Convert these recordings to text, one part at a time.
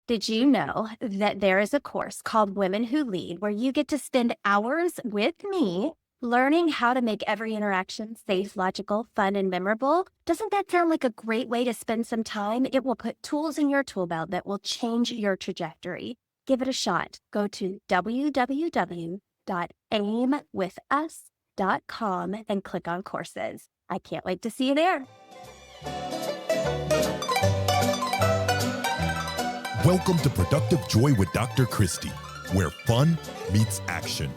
Did you know that there is a course called Women Who Lead where you get to spend hours with me learning how to make every interaction safe, logical, fun, and memorable? Doesn't that sound like a great way to spend some time? It will put tools in your tool belt that will change your trajectory. Give it a shot. Go to www.aimwithus.com and click on courses. I can't wait to see you there. Welcome to Productive Joy with Dr. Christie, where fun meets action.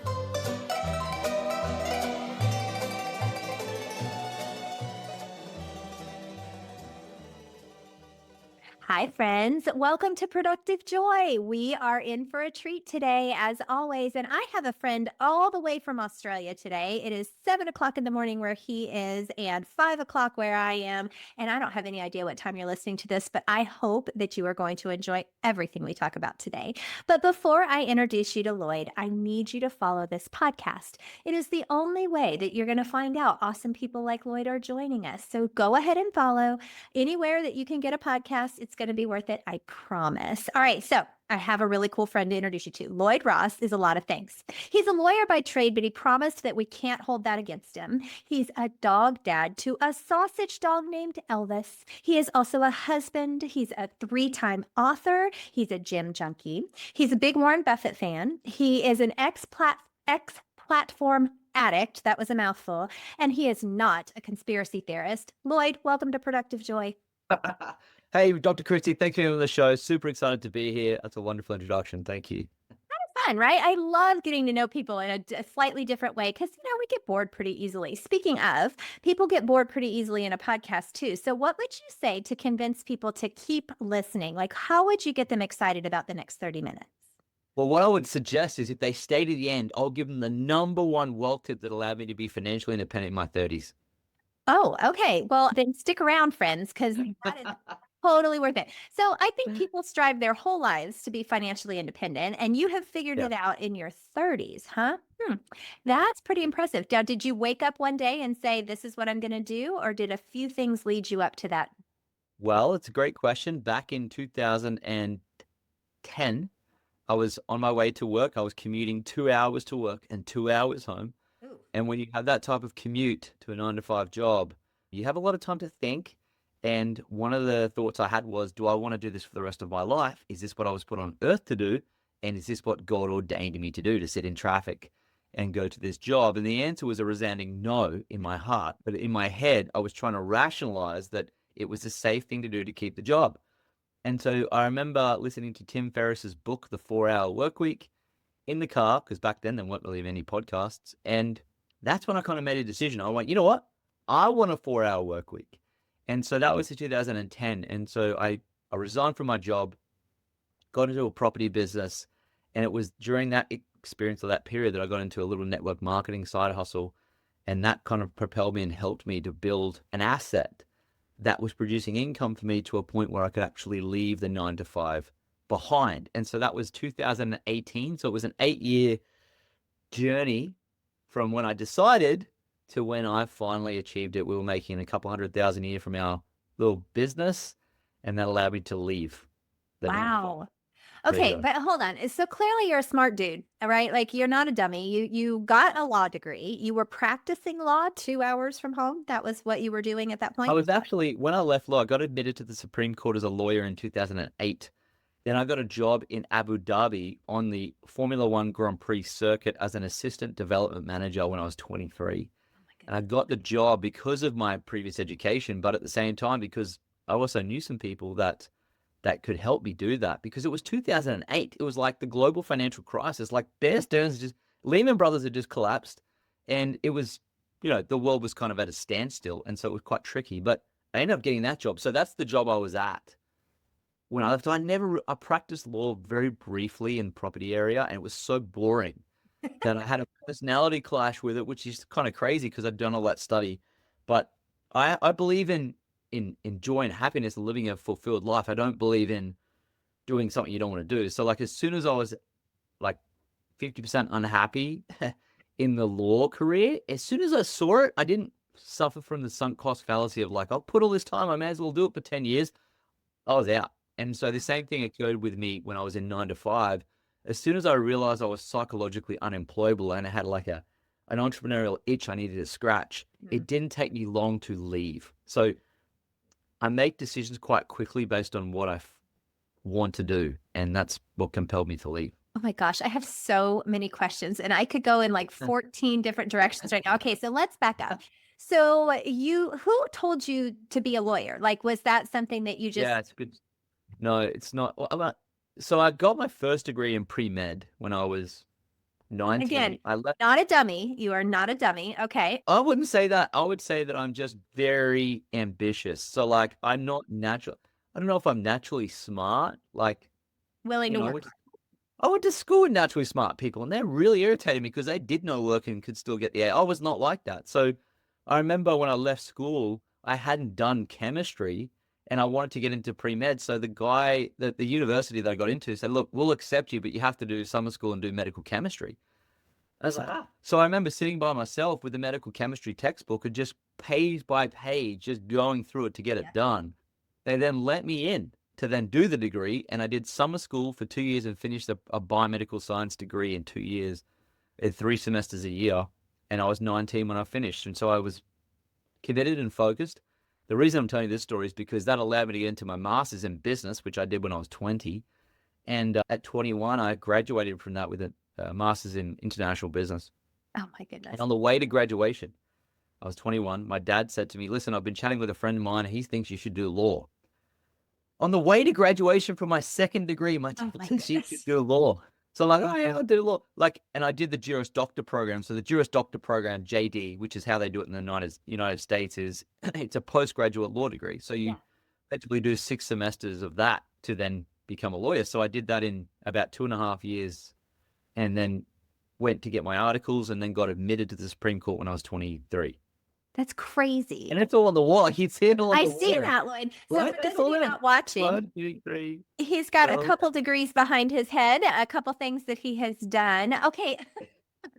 Hi, friends. Welcome to Productive Joy. We are in for a treat today, as always. And I have a friend all the way from Australia today. It is 7 o'clock in the morning where he is and 5 o'clock where I am. And I don't have any idea what time you're listening to this, but I hope that you are going to enjoy everything we talk about today. But before I introduce you to Lloyd, I need you to follow this podcast. It is the only way that you're going to find out awesome people like Lloyd are joining us. So go ahead and follow anywhere that you can get a podcast. It's going to be worth it. I promise. All right. So I have a really cool friend to introduce you to. Lloyd Ross is a lot of things. He's a lawyer by trade, but he promised that we can't hold that against him. He's a dog dad to a sausage dog named Elvis. He is also a husband. He's a 3-time author. He's a gym junkie. He's a big Warren Buffett fan. He is an ex-platform addict. That was a mouthful. And he is not a conspiracy theorist. Lloyd, welcome to Productive Joy. Hey, Dr. Christie, thank you for the show. Super excited to be here. That's a wonderful introduction. Thank you. Fun, right? I love getting to know people in a slightly different way because, we get bored pretty easily. Speaking of, people get bored pretty easily in a podcast too. So what would you say to convince people to keep listening? Like, how would you get them excited about the next 30 minutes? Well, what I would suggest is if they stay to the end, I'll give them the number one wealth tip that allowed me to be financially independent in my 30s. Oh, okay. Well, then stick around, friends, because that is totally worth it. So I think people strive their whole lives to be financially independent, and you have figured it out in your 30s, huh? That's pretty impressive. Now, did you wake up one day and say, this is what I'm going to do, or did a few things lead you up to that? Well, it's a great question. Back in 2010, I was on my way to work. I was commuting 2 hours to work and 2 hours home. Ooh. And when you have that type of commute to a 9 to 5 job, you have a lot of time to think. And one of the thoughts I had was, do I want to do this for the rest of my life? Is this what I was put on earth to do? And is this what God ordained me to do, to sit in traffic and go to this job? And the answer was a resounding no in my heart. But in my head, I was trying to rationalize that it was a safe thing to do to keep the job. And so I remember listening to Tim Ferriss's book, The 4-Hour Workweek, in the car, because back then there weren't really any podcasts. And that's when I kind of made a decision. I went, you know what? I want a 4-hour work week. And so that was in 2010. And so I resigned from my job, got into a property business. And it was during that experience of that period that I got into a little network marketing side hustle. And that kind of propelled me and helped me to build an asset that was producing income for me to a point where I could actually leave the 9 to 5 behind. And so that was 2018. So it was an 8-year journey from when I decided to when I finally achieved it. We were making a couple $100,000 a year from our little business, and that allowed me to leave. Wow. Okay, but hold on. So clearly you're a smart dude, all right? Like, you're not a dummy. You got a law degree. You were practicing law 2 hours from home. That was what you were doing at that point? I was actually, when I left law, I got admitted to the Supreme Court as a lawyer in 2008. Then I got a job in Abu Dhabi on the Formula One Grand Prix circuit as an assistant development manager when I was 23. And I got the job because of my previous education, but at the same time, because I also knew some people that could help me do that, because it was 2008. It was like the global financial crisis, like Bear Stearns, just Lehman Brothers had just collapsed. And it was, the world was kind of at a standstill. And so it was quite tricky, but I ended up getting that job. So that's the job I was at. When I left, I practiced law very briefly in property area, and it was so boring that I had a personality clash with it, which is kind of crazy because I'd done all that study. But I believe in joy and happiness and living a fulfilled life. I don't believe in doing something you don't want to do. So like, as soon as I was like 50% unhappy in the law career, as soon as I saw it, I didn't suffer from the sunk cost fallacy of like, I'll put all this time, I may as well do it for 10 years. I was out. And so the same thing occurred with me when I was in 9 to 5. As soon as I realized I was psychologically unemployable and I had like an entrepreneurial itch I needed to scratch, it didn't take me long to leave. So I make decisions quite quickly based on what I want to do. And that's what compelled me to leave. Oh my gosh, I have so many questions and I could go in like 14 different directions right now. Okay, so let's back up. So who told you to be a lawyer? Like, was that something that you just, Yeah, it's good. No, it's not. So I got my first degree in pre-med when I was 19. again, I left. not a dummy. You are not a dummy. Okay. I wouldn't say that. I would say that I'm just very ambitious. So like I'm not natural. I don't know if I'm naturally smart. Like, Willing you to know, work. I went to school with naturally smart people and they're really irritating me because they did no work and could still get the A. I was not like that. So I remember when I left school, I hadn't done chemistry and I wanted to get into pre-med. So the guy, the university that I got into said, look, we'll accept you, but you have to do summer school and do medical chemistry. I was like, ah. So I remember sitting by myself with the medical chemistry textbook and just page by page, just going through it to get it done. They then let me in to then do the degree. And I did summer school for 2 years and finished a biomedical science degree in 2 years, 3 semesters a year. And I was 19 when I finished. And so I was committed and focused. The reason I'm telling you this story is because that allowed me to get into my master's in business, which I did when I was 20. And at 21, I graduated from that with a master's in international business. Oh my goodness. And on the way to graduation, I was 21. My dad said to me, listen, I've been chatting with a friend of mine. He thinks you should do law. On the way to graduation from my second degree, my dad thinks you should do law. So I'm like, oh yeah, I'll do law. Like, and I did the Juris Doctor program. So the Juris Doctor program, JD, which is how they do it in the United States, is it's a postgraduate law degree. So you effectively do 6 semesters of that to then become a lawyer. So I did that in about 2.5 years and then went to get my articles and then got admitted to the Supreme Court when I was 23. That's crazy. And it's all on the wall. Like, you see it all on the wall. I see that, Lloyd. So Right? for those of you not watching, 1, 2, 3. he's got a Well, couple degrees behind his head, a couple things that he has done. Okay.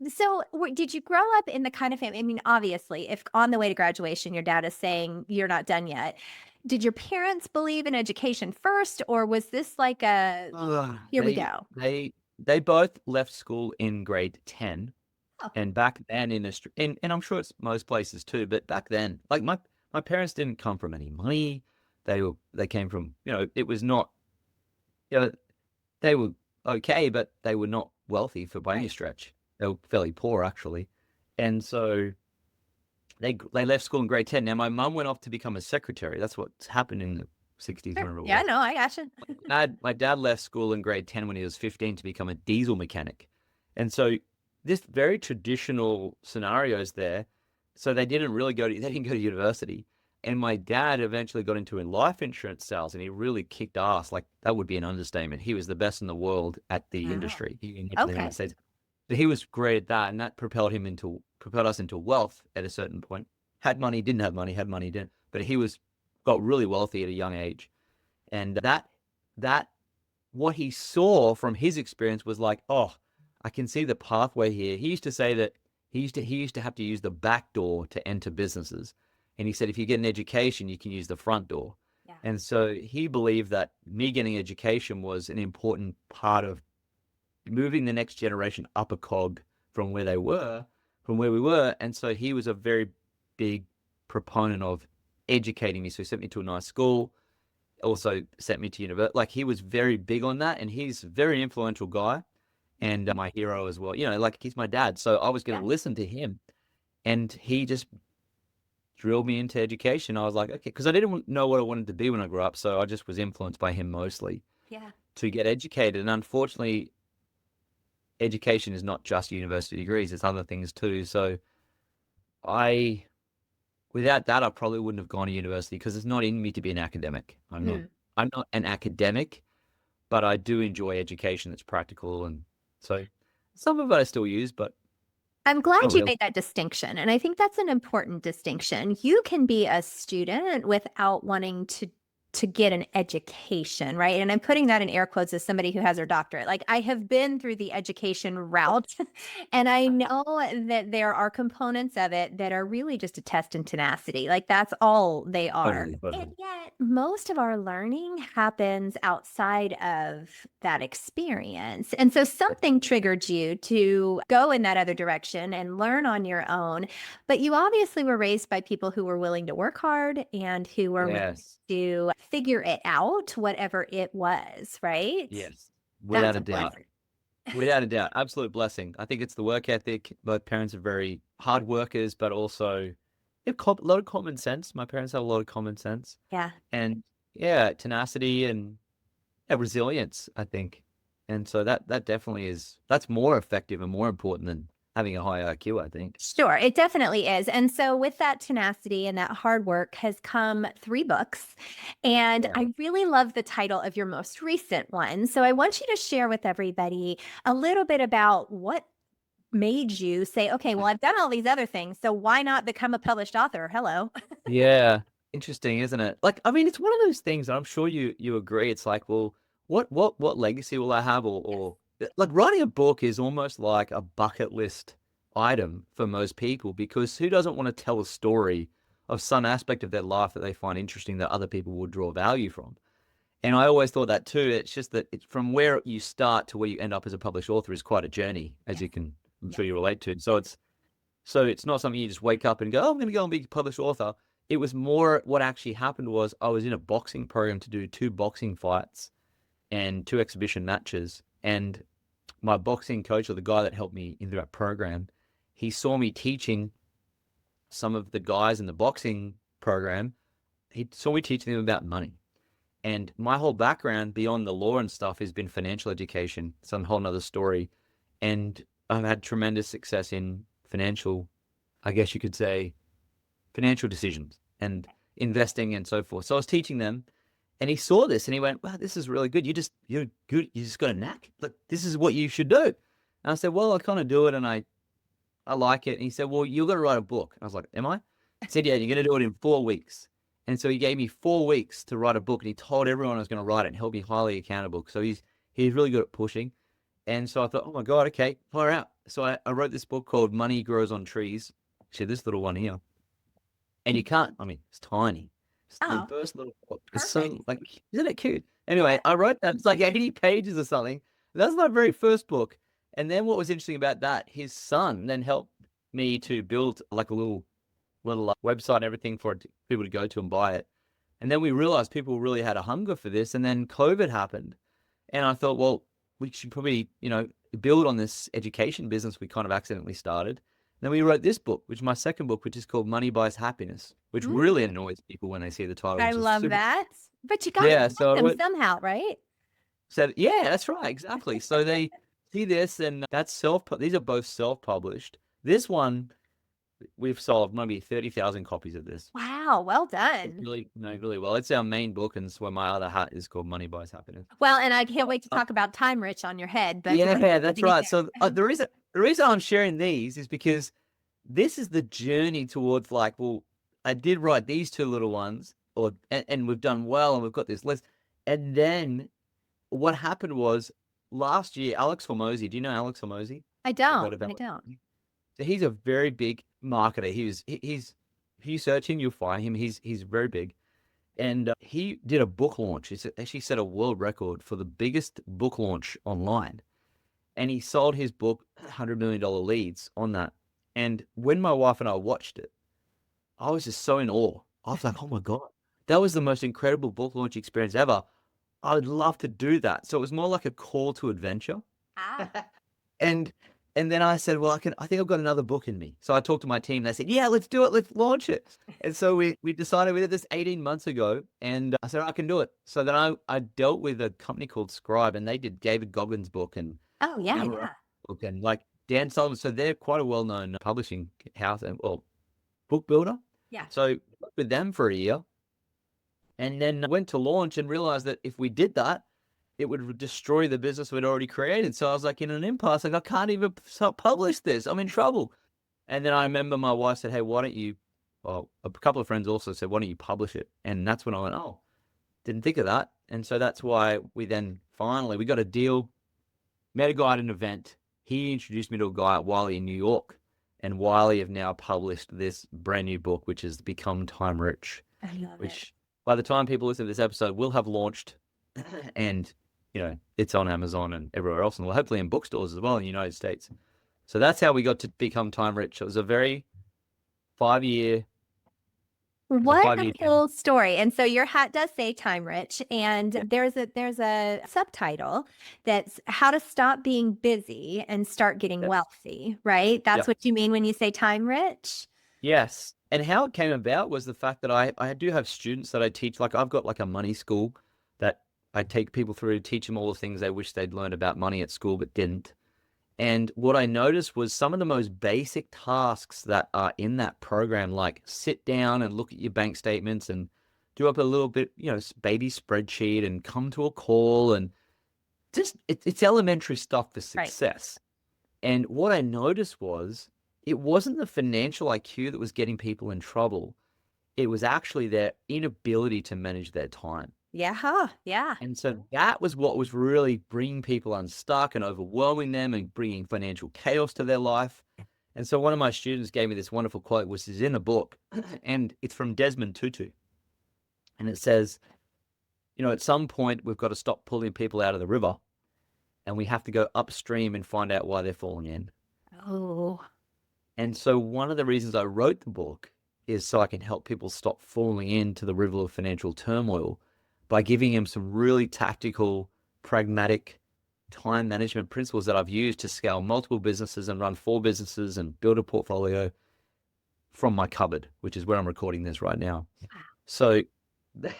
So did you grow up in the kind of family? I mean, obviously, if on the way to graduation, your dad is saying you're not done yet. Did your parents believe in education first, or was this like here we go? They both left school in grade 10. Oh. And back then and I'm sure it's most places too, but back then, like my parents didn't come from any money. They came from, it was not, they were okay, but they were not wealthy by any stretch. They were fairly poor actually. And so they left school in grade 10. Now my mum went off to become a secretary. That's what's happened in the 60s. Sure. Yeah, no, I gotcha. My dad left school in grade 10 when he was 15 to become a diesel mechanic. And so this very traditional scenarios there. So they didn't go to university. And my dad eventually got into life insurance sales and he really kicked ass. Like, that would be an understatement. He was the best in the world at the industry. The United States. So he was great at that. And that propelled us into wealth at a certain point. Had money, didn't have money, had money, didn't. But he got really wealthy at a young age. And that what he saw from his experience was like, oh, I can see the pathway here. He used to say that he used to have to use the back door to enter businesses. And he said, if you get an education, you can use the front door. Yeah. And so he believed that me getting education was an important part of moving the next generation up a cog from where we were. And so he was a very big proponent of educating me. So he sent me to a nice school, also sent me to university. Like, he was very big on that. And he's a very influential guy. And my hero as well, like, he's my dad. So I was going to listen to him, and he just drilled me into education. I was like, okay, because I didn't know what I wanted to be when I grew up. So I just was influenced by him mostly to get educated. And unfortunately, education is not just university degrees. It's other things too. So without that, I probably wouldn't have gone to university because it's not in me to be an academic. I'm not an academic, but I do enjoy education that's practical. And so some of it I still use, but I'm glad you made that distinction. And I think that's an important distinction. You can be a student without wanting to to get an education, right? And I'm putting that in air quotes as somebody who has her doctorate. Like I have been through the education route and I know that there are components of it that are really just a test in tenacity. Like that's all they are. Totally, And totally. yet most of our learning happens outside of that experience. And so something triggered you to go in that other direction and learn on your own. But you obviously were raised by people who were willing to work hard and who were willing Yes. to figure it out, whatever it was, right? Yes. That's Without a a doubt. blessing. Without a doubt. Absolute blessing. I think it's the work ethic. Both parents are very hard workers, but also a lot of common sense. My parents have a lot of common sense. Yeah. And yeah, tenacity and resilience, I think. And so that definitely that's more effective and more important than having a high IQ, I think. Sure, it definitely is. And so, with that tenacity and that hard work has come 3 books. And Yeah. I really love the title of your most recent one. So, I want you to share with everybody a little bit about what made you say, okay, well, I've done all these other things. So, why not become a published author? Hello. Yeah. Interesting, isn't it? Like, I mean, it's one of those things, and I'm sure you agree. It's like, well, what legacy will I have? Or like writing a book is almost like a bucket list item for most people, because who doesn't want to tell a story of some aspect of their life that they find interesting that other people will draw value from? And I always thought that too. It's just that from where you start to where you end up as a published author is quite a journey, as Yes. you can, I'm Yes. sure you relate to. So it's not something you just wake up and go, oh, I'm going to go and be a published author. It was more what actually happened was I was in a boxing program to do 2 boxing fights and 2 exhibition matches. And my boxing coach, or the guy that helped me in that program, he saw me teaching some of the guys in the boxing program. He saw me teaching them about money. And my whole background beyond the law and stuff has been financial education. It's a whole nother story. And I've had tremendous success in financial, I guess you could say, financial decisions and investing and so forth. So I was teaching them, and he saw this and he went, wow, this is really good. You're good. You just got a knack. Look, this is what you should do. And I said, well, I kind of do it and I like it. And he said, well, you're going to write a book. And I was like, am I? He said, yeah, you're going to do it in 4 weeks. And so he gave me 4 weeks to write a book, and he told everyone I was going to write it and held me highly accountable. So he's really good at pushing. And so I thought, oh my God, okay, fire out. So I wrote this book called Money Grows on Trees. Actually, this little one here. And you can't, I mean, it's tiny. It's the Oh, first little book. It's so, perfect. like, isn't it cute? Anyway, I wrote that. It's like 80 pages or something. That's my very first book. And then what was interesting about that, his son then helped me to build like a little website and everything for people to go to and buy it. And then we realized people really had a hunger for this. And then COVID happened. And I thought, well, we should probably, build on this education business we kind of accidentally started. Then we wrote this book, which is my second book, which is called Money Buys Happiness, which Mm, really annoys people when they see the title. I It's just love super. that. But you got to Yeah. connect So I them wrote, somehow, right? said, yeah, that's right. Exactly. So they see this, and these are both self-published. This one, we've sold maybe 30,000 copies of this. Wow, well It's done. really, really well. It's our main book, and it's where my other hat is called Money Buys Happiness. Well, and I can't wait to Uh, talk about Time Rich on your head, but Yeah, that's to get right. there. So the reason I'm sharing these is because this is the journey towards, like, well, I did write these 2 little ones, and we've done well, and we've got this list. And then what happened was last year, Alex Hormozy. Do you know Alex Hormozy? I I've heard don't. I about. don't. So he's a very big marketer. If you search him, you'll find him. He's very big. And he did a book launch. He actually set a world record for the biggest book launch online. And he sold his book $100 million leads on that. And when my wife and I watched it, I was just so in awe. I was like, oh my God, that was the most incredible book launch experience ever. I would love to do that. So it was more like a call to adventure. Ah. And and then I said, well, I think I've got another book in me. So I talked to my team. They said, yeah, let's do it. Let's launch it. And so we decided we did this 18 months ago. And I said, I can do it. So then I dealt with a company called Scribe, and they did David Goggins' book and Oh, yeah, Amber yeah. book and like Dan Sullivan. So they're quite a well-known publishing house and, well, book builder. Yeah. So I worked with them for a year, and then went to launch and realized that if we did that, it would destroy the business we'd already created. So I was like in an impasse, like I can't even publish this. I'm in trouble. And then I remember my wife said, hey, why don't you, well, a couple of friends also said, why don't you publish it? And that's when I went, oh, didn't think of that. And so that's why we got a deal, met a guy at an event. He introduced me to a guy at Wiley in New York, and Wiley have now published this brand new book, which is Become Time Rich, I love it. which by the time people listen to this episode will have launched and, it's on Amazon and everywhere else, and hopefully in bookstores as well in the United States. So that's how we got to Become Time Rich. It was a very 5-year. What a cool story. And so your hat does say Time Rich, and there's a subtitle that's How to Stop Being Busy and Start Getting Wealthy, right? That's what you mean when you say Time Rich? Yes. And how it came about was the fact that I do have students that I teach. Like, I've got like a money school that I take people through to teach them all the things they wish they'd learned about money at school but didn't. And what I noticed was some of the most basic tasks that are in that program, like sit down and look at your bank statements and do up a little bit, baby spreadsheet and come to a call, and just it's elementary stuff for success. Right. And what I noticed was it wasn't the financial IQ that was getting people in trouble. It was actually their inability to manage their time. Yeah. Yeah. And so that was what was really bringing people unstuck and overwhelming them and bringing financial chaos to their life. And so one of my students gave me this wonderful quote, which is in a book, and it's from Desmond Tutu. And it says, at some point we've got to stop pulling people out of the river, and we have to go upstream and find out why they're falling in. Oh. And so one of the reasons I wrote the book is so I can help people stop falling into the river of financial turmoil by giving them some really tactical, pragmatic time management principles that I've used to scale multiple businesses and run 4 businesses and build a portfolio from my cupboard, which is where I'm recording this right now. So they're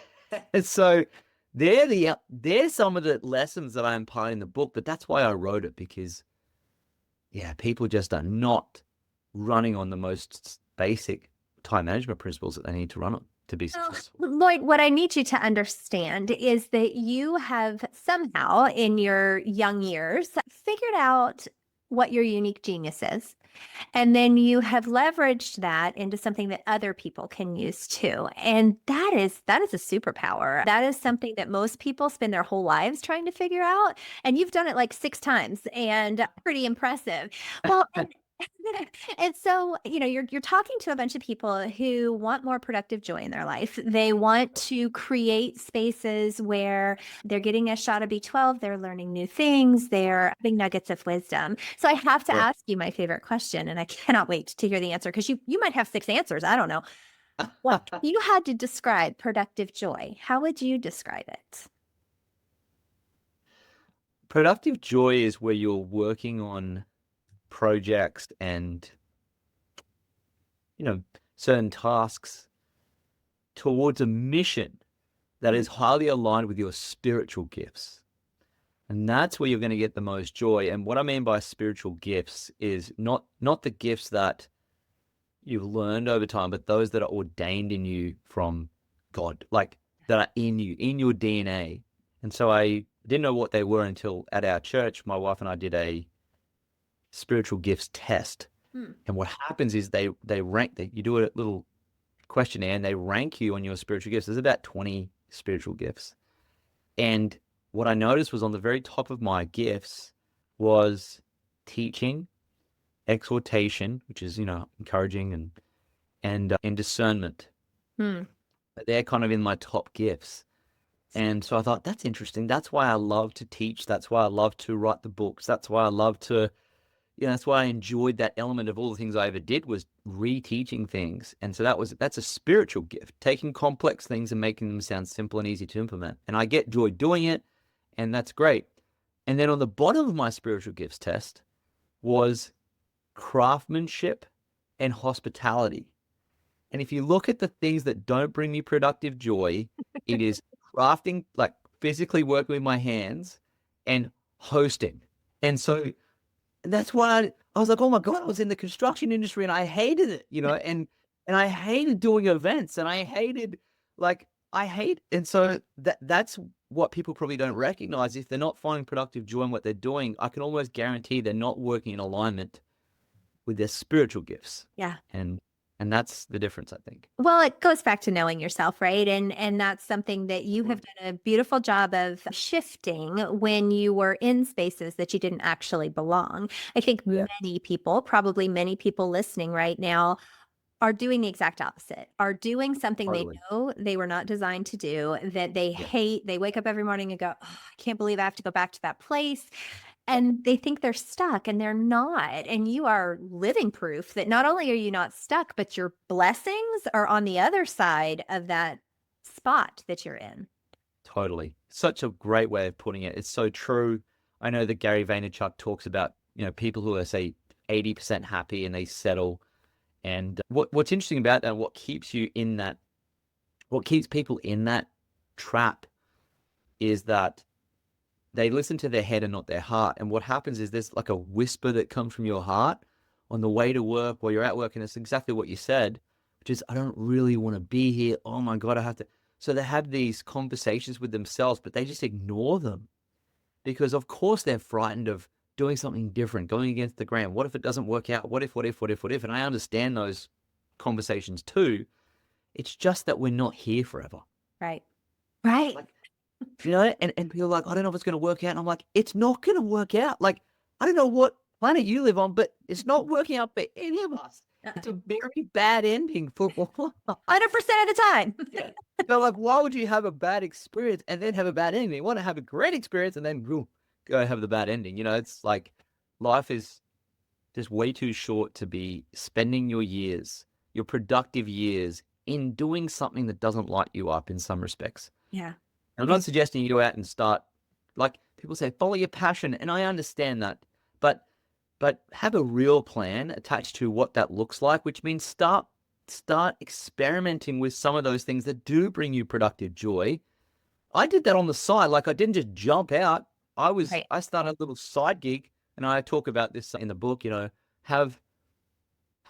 some of the lessons that I impart in the book, but that's why I wrote it, because people just are not running on the most basic time management principles that they need to run on to be successful. Lloyd, what I need you to understand is that you have somehow in your young years figured out what your unique genius is. And then you have leveraged that into something that other people can use too. And that is a superpower. That is something that most people spend their whole lives trying to figure out. And you've done it like 6 times, and pretty impressive. Well, and so, you're talking to a bunch of people who want more productive joy in their life. They want to create spaces where they're getting a shot of B12, they're learning new things, they're having nuggets of wisdom. So I have to ask you my favorite question, and I cannot wait to hear the answer, because you might have 6 answers. I don't know. Well, if you had to describe productive joy, how would you describe it? Productive joy is where you're working on projects and certain tasks towards a mission that is highly aligned with your spiritual gifts, and that's where you're going to get the most joy. And what I mean by spiritual gifts is not the gifts that you've learned over time, but those that are ordained in you from God, like that are in you, in your DNA. And so I didn't know what they were until at our church, my wife and I did a spiritual gifts test. And what happens is they rank that you do a little questionnaire and they rank you on your spiritual gifts. There's about 20 spiritual gifts. And what I noticed was on the very top of my gifts was teaching, exhortation, which is, encouraging, and discernment. They're kind of in my top gifts. And so I thought, that's interesting. That's why I love to teach. That's why I love to write the books. That's why I love to that's why I enjoyed that element of all the things I ever did, was reteaching things. And so that's a spiritual gift, taking complex things and making them sound simple and easy to implement. And I get joy doing it, and that's great. And then on the bottom of my spiritual gifts test was craftsmanship and hospitality. And if you look at the things that don't bring me productive joy, it is crafting, like physically working with my hands, and hosting. And so that's why I was like, oh my God, I was in the construction industry and I hated it, and I hated doing events, and and so that's what people probably don't recognize. If they're not finding productive joy in what they're doing, I can almost guarantee they're not working in alignment with their spiritual gifts. Yeah. And And that's the difference, I think. Well, it goes back to knowing yourself, right? And that's something that you have done a beautiful job of shifting when you were in spaces that you didn't actually belong. I think Yeah, many people, probably many people listening right now, are doing the exact opposite, are doing something they totally. know they were not designed to do, that they Yeah. hate. They wake up every morning and go, oh, I can't believe I have to go back to that place. Yeah. And they think they're stuck and they're not. And you are living proof that not only are you not stuck, but your blessings are on the other side of that spot that you're in. Totally. Such a great way of putting it. It's so true. I know that Gary Vaynerchuk talks about, people who are, say, 80% happy and they settle. And what's interesting about that, what keeps people in that trap is that they listen to their head and not their heart. And what happens is there's like a whisper that comes from your heart on the way to work while you're at work. And it's exactly what you said, which is, I don't really want to be here. Oh my God, I have to. So they have these conversations with themselves, but they just ignore them because, of course, they're frightened of doing something different, going against the grain. What if it doesn't work out? What if, what if, what if, what if? And I understand those conversations too. It's just that we're not here forever. Right. Right. Like, and people are like, I don't know if it's going to work out. And I'm like, it's not going to work out. Like, I don't know what planet you live on, but it's not working out for any of us. It's a very bad ending for all. 100% of the time. So, like, why would you have a bad experience and then have a bad ending? You want to have a great experience and then go have the bad ending. It's like life is just way too short to be spending your years, your productive years, in doing something that doesn't light you up in some respects. Yeah. I'm not suggesting you go out and start, like people say, follow your passion, and I understand that, but have a real plan attached to what that looks like, which means start experimenting with some of those things that do bring you productive joy. I did that on the side. Like, I didn't just jump out. Right. I started a little side gig, and I talk about this in the book, have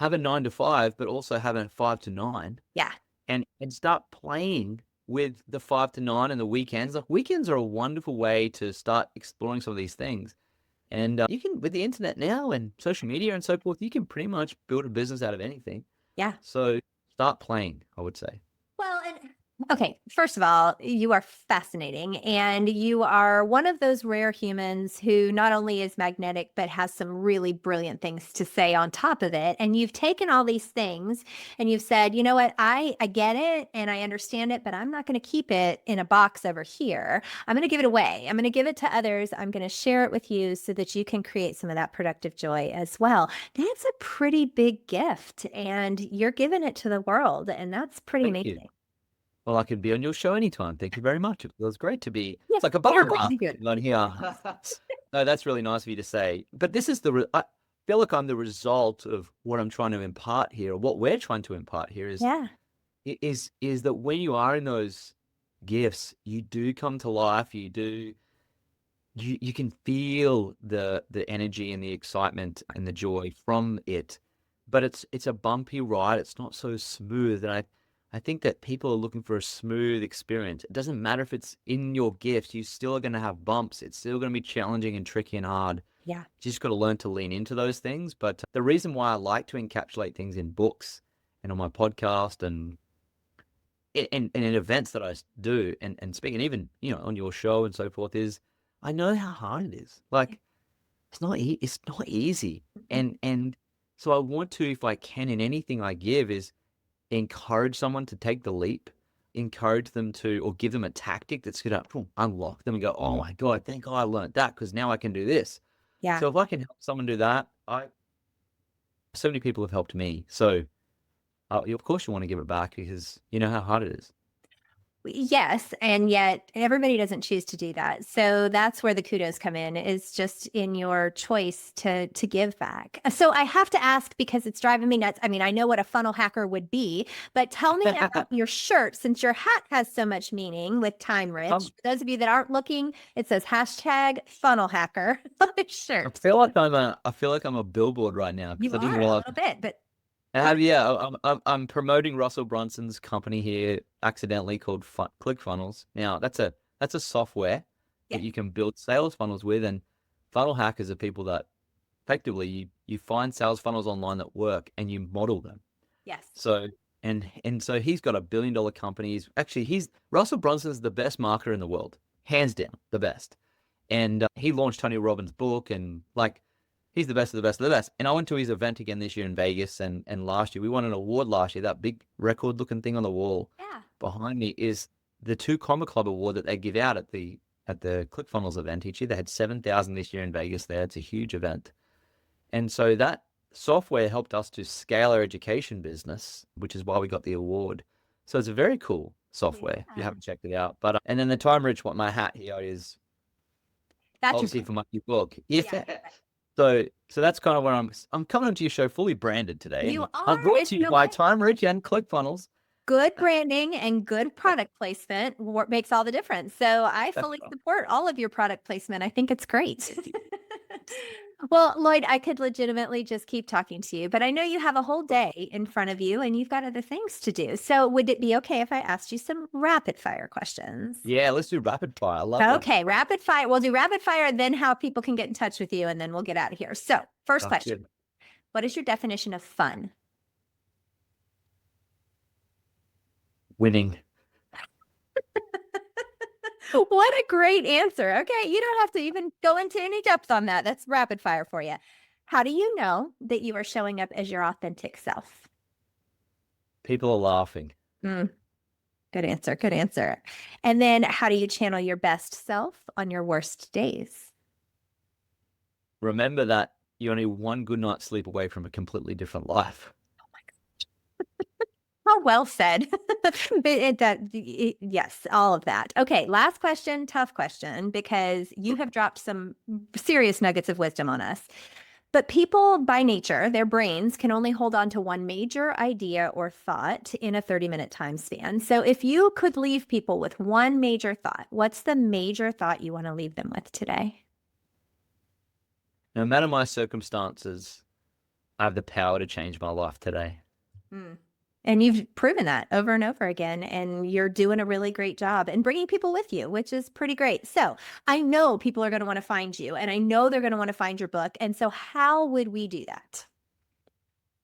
a 9 to 5, but also have a 5 to 9. Yeah. And start playing with the 5 to 9 and the weekends. Like, weekends are a wonderful way to start exploring some of these things. And you can, with the internet now and social media and so forth, you can pretty much build a business out of anything. Yeah. So start playing, I would say. Well, okay, first of all, you are fascinating. And you are one of those rare humans who not only is magnetic, but has some really brilliant things to say on top of it. And you've taken all these things and you've said, you know what, I get it and I understand it, but I'm not going to keep it in a box over here. I'm going to give it away. I'm going to give it to others. I'm going to share it with you so that you can create some of that productive joy as well. That's a pretty big gift and you're giving it to the world. And that's pretty Thank you. amazing. Well, I could be on your show anytime. Thank you very much. It was great to be. Yeah, It's like a you're butterfly really good. on here. No, that's really nice of you to say. But this is I feel like I'm the result of what I'm trying to impart here, or what we're trying to impart here Yeah. is that when you are in those gifts, you do come to life. You can feel the energy and the excitement and the joy from it. But it's a bumpy ride. It's not so smooth. And I think that people are looking for a smooth experience. It doesn't matter if it's in your gift, you still are going to have bumps. It's still going to be challenging and tricky and hard. Yeah. You just got to learn to lean into those things. But the reason why I like to encapsulate things in books and on my podcast and in events that I do and speak, and even, on your show and so forth, is I know how hard it is. Like, it's not easy. And so I want to, if I can, in anything I give, is encourage someone to take the leap, encourage them to, or give them a tactic that's going to unlock them and go, oh my God, thank God I learned that because now I can do this. Yeah. So if I can help someone do that, so many people have helped me. So of course you want to give it back because you know how hard it is. Yes, and yet everybody doesn't choose to do that. So that's where the kudos come in, is just in your choice to give back. So I have to ask because it's driving me nuts. I mean, I know what a funnel hacker would be, but tell me about your shirt, since your hat has so much meaning with Time Rich. For those of you that aren't looking, it says hashtag funnel hacker on his shirt. I feel like I'm a billboard right now. You I didn't are a realize. little bit, but I'm promoting Russell Brunson's company here accidentally called ClickFunnels. Now that's a software that you can build sales funnels with, and funnel hackers are people that effectively you find sales funnels online that work and you model them. Yes. So and so he's got $1 billion companies. Actually, Russell Brunson's the best marketer in the world, hands down, the best. And he launched Tony Robbins' book, and like he's the best of the best of the best. And I went to his event again this year in Vegas, and last year we won an award last year. That big record looking thing on the wall Yeah. behind me is the 2 Comma Club award that they give out at the ClickFunnels event each year. They had 7,000 this year in Vegas there. It's a huge event. And so that software helped us to scale our education business, which is why we got the award. So it's a very cool software if you Yeah. haven't checked it out. But and then the Time Rich, what my hat here is That's your obviously for my new book. Yeah. Yeah. So that's kind of where I'm coming onto your show fully branded today. You and are. I'm brought It's to you no by way. Time Rich and ClickFunnels. Good branding and good product placement makes all the difference. So I fully support all of your product placement. I think it's great. Well, Lloyd, I could legitimately just keep talking to you, but I know you have a whole day in front of you and you've got other things to do. So would it be okay if I asked you some rapid fire questions? Yeah, let's do rapid fire. I love that. Okay, rapid fire. We'll do rapid fire, then how people can get in touch with you, and then we'll get out of here. So, first question. Good. What is your definition of fun? Winning. What a great answer. Okay, you don't have to even go into any depth on that. That's rapid fire for you. How do you know that you are showing up as your authentic self? People are laughing. Good answer. Good answer. And then how do you channel your best self on your worst days? Remember that you're only one good night's sleep away from a completely different life. Oh, well said. Yes, all of that. Okay, last question, tough question, because you have dropped some serious nuggets of wisdom on us. But people by nature, their brains can only hold on to one major idea or thought in a 30-minute time span. So if you could leave people with one major thought, what's the major thought you want to leave them with today? No matter my circumstances, I have the power to change my life today. And you've proven that over and over again, and you're doing a really great job and bringing people with you, which is pretty great. So I know people are going to want to find you, and I know they're going to want to find your book. And so how would we do that?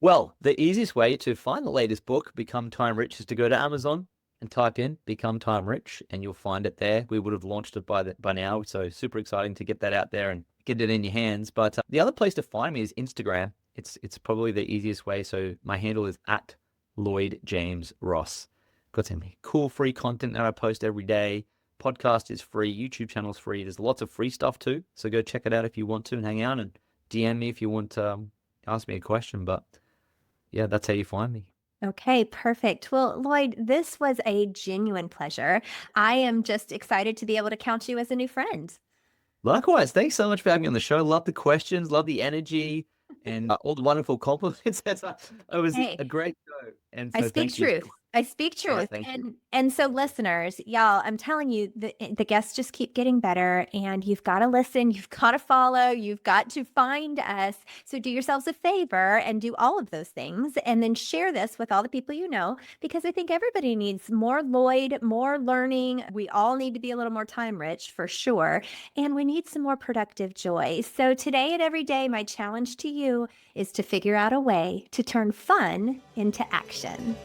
Well, the easiest way to find the latest book, Become Time Rich, is to go to Amazon and type in Become Time Rich, and you'll find it there. We would have launched it by now, so super exciting to get that out there and get it in your hands. But the other place to find me is Instagram. It's probably the easiest way. So my handle is at Lloyd James Ross. Got some cool free content that I post every day. Podcast is free. YouTube channel is free. There's lots of free stuff too. So go check it out if you want to and hang out, and DM me if you want to ask me a question. But yeah, that's how you find me. Okay, perfect. Well, Lloyd, this was a genuine pleasure. I am just excited to be able to count you as a new friend. Likewise. Thanks so much for having me on the show. Love the questions, love the energy, and all the wonderful compliments. It was a great show. And so I speak truth. I speak truth. And so listeners, y'all, I'm telling you, the guests just keep getting better, and you've got to listen, you've got to follow, you've got to find us. So do yourselves a favor and do all of those things, and then share this with all the people you know, because I think everybody needs more Lloyd, more learning. We all need to be a little more time rich for sure. And we need some more productive joy. So today and every day, my challenge to you is to figure out a way to turn fun into action.